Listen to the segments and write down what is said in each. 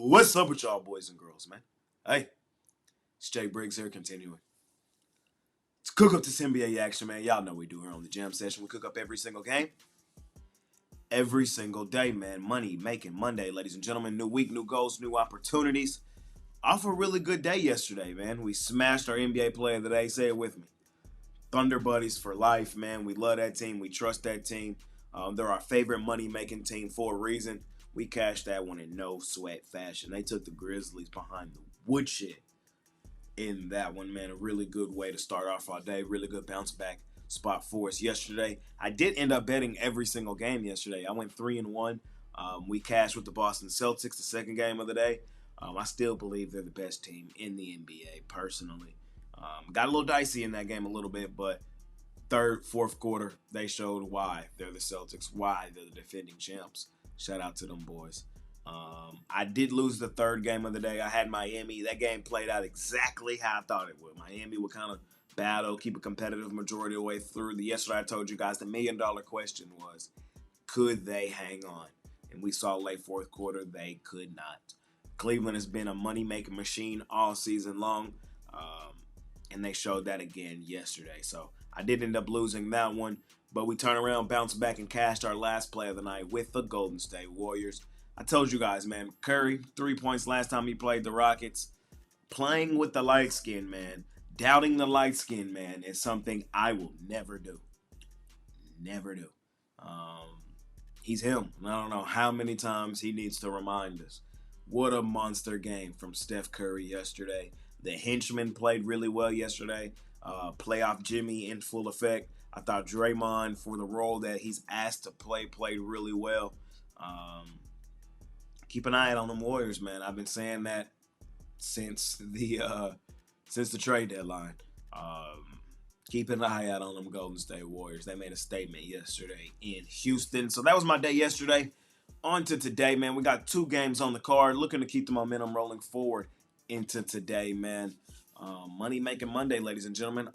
What's up with y'all boys and girls, man? Hey, it's Jay Briggs here, continuing. Let's cook up this NBA action, man. Y'all know we do here on the Jam Session. We cook up every single game. Every single day, man. Money making Monday, ladies and gentlemen. New week, new goals, new opportunities. Off a really good day yesterday, man. We smashed our NBA player of the day. Say it with me. Thunder Buddies for life, man. We love that team. We trust that team. They're our favorite money-making team for a reason. We cashed that one in no sweat fashion. They took the Grizzlies behind the woodshed in that one, man. A really good way to start off our day. Really good bounce back spot for us yesterday. I did end up betting every single game yesterday. I went 3-1. We cashed with the Boston Celtics, the second game of the day. I still believe they're the best team in the NBA, personally. Got a little dicey in that game a little bit, but third, fourth quarter, they showed why they're the Celtics, why they're the defending champs. Shout out to them boys. I did lose the third game of the day. I had Miami. That game played out exactly how I thought it would. Miami would kind of battle, keep a competitive majority of the way through. Yesterday I told you guys the million-dollar question was, could they hang on? And we saw late fourth quarter, they could not. Cleveland has been a money-making machine all season long, and they showed that again yesterday. So I did end up losing that one, but we turned around, bounced back, and cashed our last play of the night with the Golden State Warriors. I told you guys, man, Curry, 3 points last time he played the Rockets. Playing with the light skin, man, doubting the light skin, man, is something I will never do. Never do. He's him. I don't know how many times he needs to remind us. What a monster game from Steph Curry yesterday. The henchman played really well yesterday. Playoff Jimmy in full effect. I thought Draymond, for the role that he's asked to play, played really well. Keep an eye out on them Warriors, man. I've been saying that since the trade deadline. Keep an eye out on them Golden State Warriors. They made a statement yesterday in Houston. So that was my day yesterday. On to today, man. We got 2 games on the card. Looking to keep the momentum rolling forward into today, man. Money making Monday, ladies and gentlemen.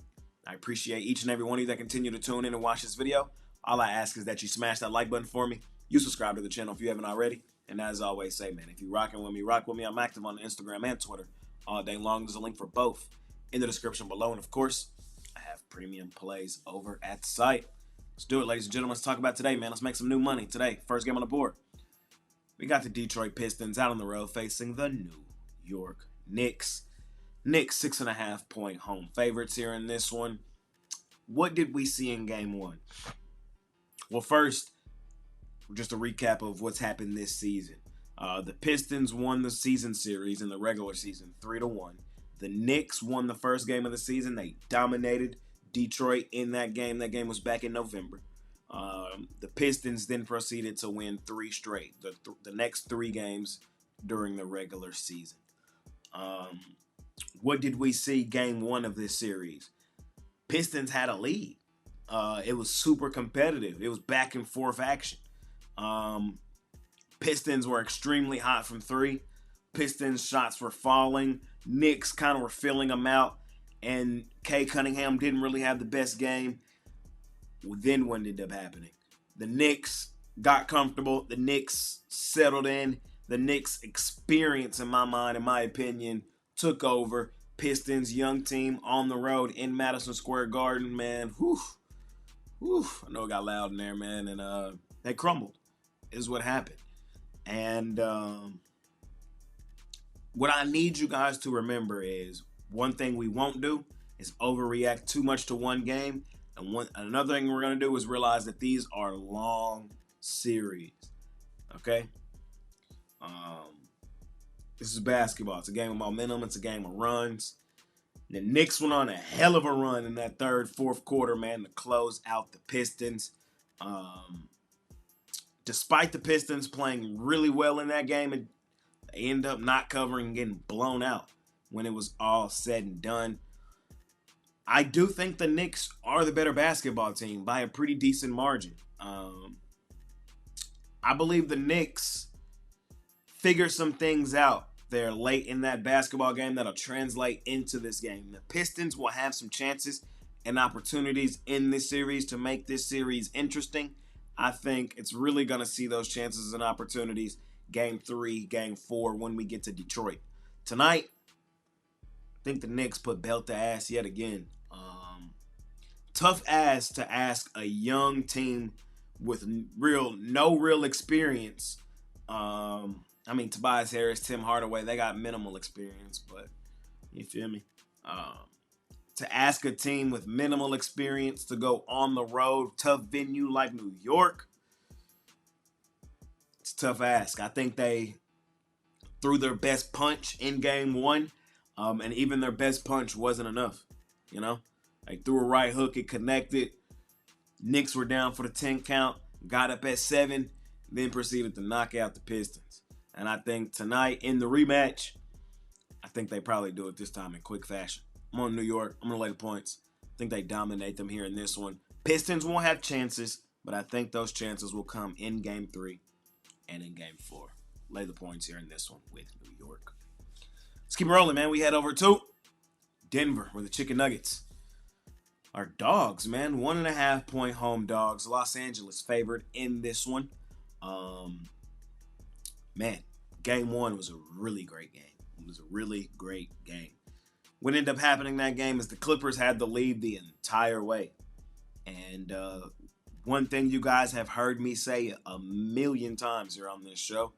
I appreciate each and every one of you that continue to tune in and watch this video. All I ask is that you smash that like button for me. You subscribe to the channel if you haven't already. And as I always say, man, if you rocking with me, rock with me. I'm active on Instagram and Twitter all day long. There's a link for both in the description below. And of course, I have premium plays over at the site. Let's do it, ladies and gentlemen. Let's talk about today, man. Let's make some new money today. First game on the board. We got the Detroit Pistons out on the road facing the New York Knicks. Knicks 6.5-point home favorites here in this one. What did we see in game 1? Well, first, just a recap of what's happened this season. The Pistons won the season series in the regular season 3-1. The Knicks won the first game of the season. They dominated Detroit in that game. That game was back in November. The Pistons then proceeded to win 3 straight, the next 3 games during the regular season. What did we see game 1 of this series? Pistons had a lead. It was super competitive. It was back and forth action. Pistons were extremely hot from 3. Pistons shots were falling. Knicks kind of were filling them out. And Kay Cunningham didn't really have the best game. Then what ended up happening? The Knicks got comfortable. The Knicks settled in. The Knicks experience, in my mind, in my opinion, took over. Pistons, young team on the road in Madison Square Garden, man. Whew. I know it got loud in there, man. And they crumbled is what happened. And what I need you guys to remember is one thing we won't do is overreact too much to one game. And another thing we're going to do is realize that these are long series. Okay? This is basketball. It's a game of momentum. It's a game of runs. The Knicks went on a hell of a run in that third, fourth quarter, man, to close out the Pistons. Despite the Pistons playing really well in that game, they end up not covering and getting blown out when it was all said and done. I do think the Knicks are the better basketball team by a pretty decent margin. I believe the Knicks figure some things out there late in that basketball game that'll translate into this game. The Pistons will have some chances and opportunities in this series to make this series interesting. I think it's really going to see those chances and opportunities Game 3, Game 4 when we get to Detroit. Tonight, I think the Knicks put belt to ass yet again. Tough ass to ask a young team with no real experience. Tobias Harris, Tim Hardaway, they got minimal experience, but you feel me? To ask a team with minimal experience to go on the road, tough venue like New York, it's a tough ask. I think they threw their best punch in Game 1, and even their best punch wasn't enough, you know? They threw a right hook, it connected. Knicks were down for the 10 count, got up at 7, then proceeded to knock out the Pistons. And I think tonight in the rematch, I think they probably do it this time in quick fashion. I'm on New York. I'm going to lay the points. I think they dominate them here in this one. Pistons won't have chances, but I think those chances will come in Game 3 and in Game 4. Lay the points here in this one with New York. Let's keep rolling, man. We head over to Denver with the Chicken Nuggets. Our dogs, man. 1.5 point home dogs. Los Angeles favored in this one. Game 1 was a really great game. It was a really great game. What ended up happening in that game is the Clippers had the lead the entire way. And one thing you guys have heard me say a million times here on this show,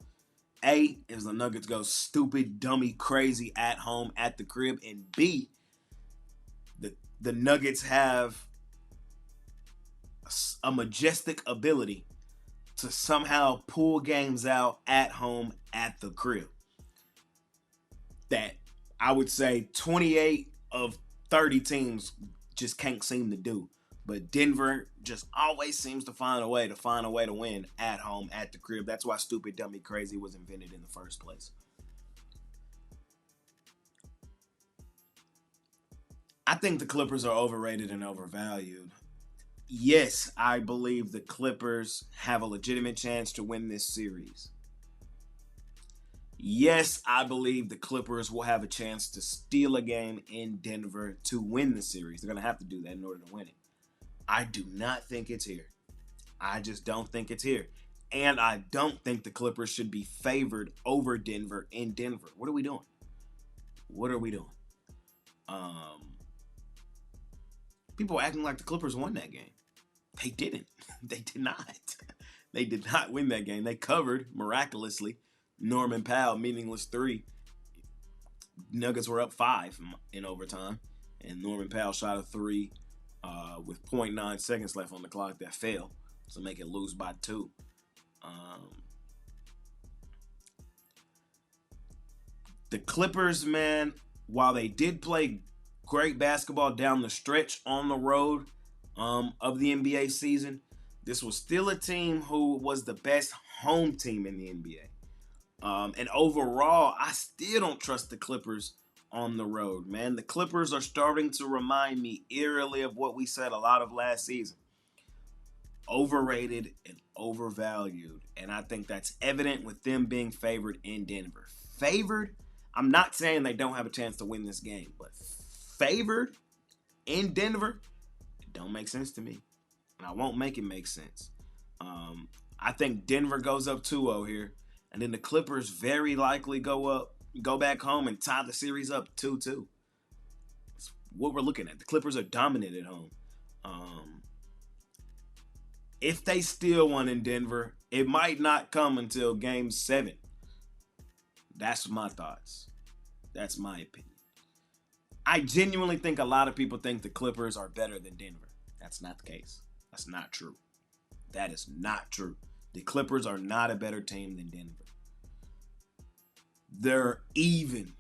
A, is the Nuggets go stupid, dummy, crazy at home at the crib. And B, the Nuggets have a majestic ability to somehow pull games out at home at the crib. That I would say 28 of 30 teams just can't seem to do. But Denver just always seems to find a way to win at home at the crib. That's why stupid, dummy, crazy was invented in the first place. I think the Clippers are overrated and overvalued. Yes, I believe the Clippers have a legitimate chance to win this series. Yes, I believe the Clippers will have a chance to steal a game in Denver to win the series. They're going to have to do that in order to win it. I do not think it's here. I just don't think it's here. And I don't think the Clippers should be favored over Denver in Denver. What are we doing? People acting like the Clippers won that game. They didn't. They did not. They did not win that game. They covered, miraculously, Norman Powell, meaningless 3. Nuggets were up 5 in overtime. And Norman Powell shot a 3 with 0.9 seconds left on the clock that fell. So make it lose by 2. The Clippers, man, while they did play great basketball down the stretch on the road of the NBA season, this was still a team who was the best home team in the NBA. And overall, I still don't trust the Clippers on the road, man. The Clippers are starting to remind me eerily of what we said a lot of last season. Overrated and overvalued. And I think that's evident with them being favored in Denver. Favored? I'm not saying they don't have a chance to win this game, but favored in Denver, it don't make sense to me. And I won't make it make sense. I think Denver goes up 2-0 here. And then the Clippers very likely go back home and tie the series up 2-2. That's what we're looking at. The Clippers are dominant at home. If they steal one in Denver, it might not come until Game 7. That's my thoughts. That's my opinion. I genuinely think a lot of people think the Clippers are better than Denver. That's not the case. That's not true. That is not true. The Clippers are not a better team than Denver. They're even.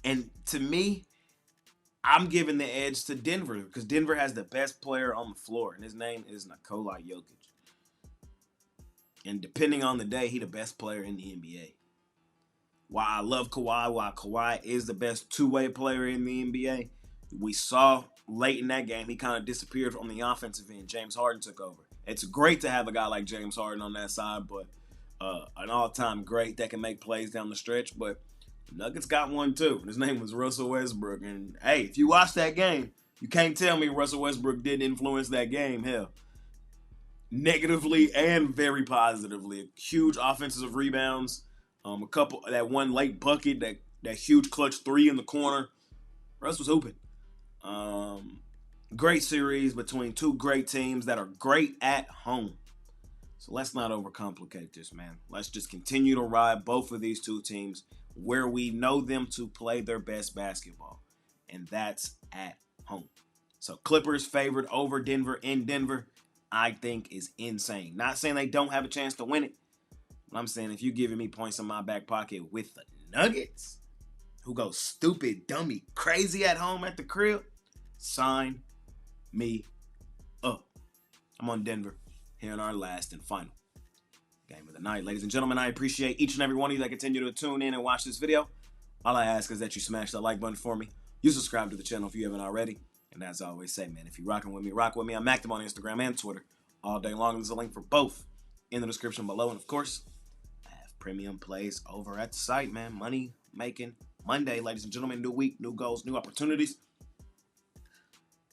And to me, I'm giving the edge to Denver because Denver has the best player on the floor, and his name is Nikola Jokic. And depending on the day, he's the best player in the NBA. While I love Kawhi, while Kawhi is the best two-way player in the NBA, we saw late in that game, he kind of disappeared from the offensive end. James Harden took over. It's great to have a guy like James Harden on that side, but an all-time great that can make plays down the stretch. But the Nuggets got one too. His name was Russell Westbrook. And, hey, if you watch that game, you can't tell me Russell Westbrook didn't influence that game. Hell, negatively and very positively. Huge offensive rebounds. A couple, that one late bucket, that huge clutch three in the corner. Russ was hooping. Great series between two great teams that are great at home. So let's not overcomplicate this, man. Let's just continue to ride both of these two teams where we know them to play their best basketball, and that's at home. So Clippers favored over Denver in Denver, I think is insane. Not saying they don't have a chance to win it, but I'm saying if you're giving me points in my back pocket with the Nuggets, who go stupid, dummy, crazy at home at the crib, sign me up. I'm on Denver here in our last and final game of the night. Ladies and gentlemen, I appreciate each and every one of you that continue to tune in and watch this video. All I ask is that you smash that like button for me. You subscribe to the channel if you haven't already. And as I always say, man, if you're rocking with me, rock with me. I'm active on Instagram and Twitter all day long. There's a link for both in the description below. And of course, I have premium plays over at the site, man. Money making Monday, ladies and gentlemen. New week, new goals, new opportunities.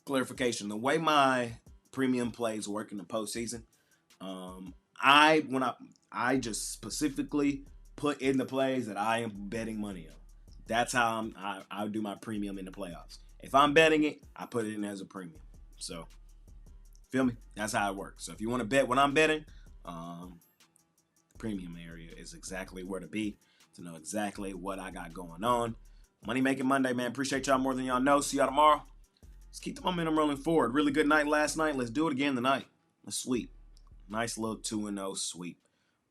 Clarification: the way my premium plays work in the postseason, I just specifically put in the plays that I am betting money on. That's how I do my premium in the playoffs. If I'm betting it, I put it in as a premium. So, feel me? That's how it works. So if you want to bet what I'm betting, the premium area is exactly where to be to know exactly what I got going on. Money making Monday, man. Appreciate y'all more than y'all know. See y'all tomorrow. Let's keep the momentum rolling forward. Really good night last night. Let's do it again tonight. Let's sweep. Nice little 2-0 sweep.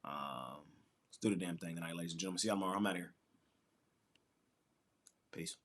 Let's do the damn thing tonight, ladies and gentlemen. See y'all tomorrow. I'm out of here. Peace.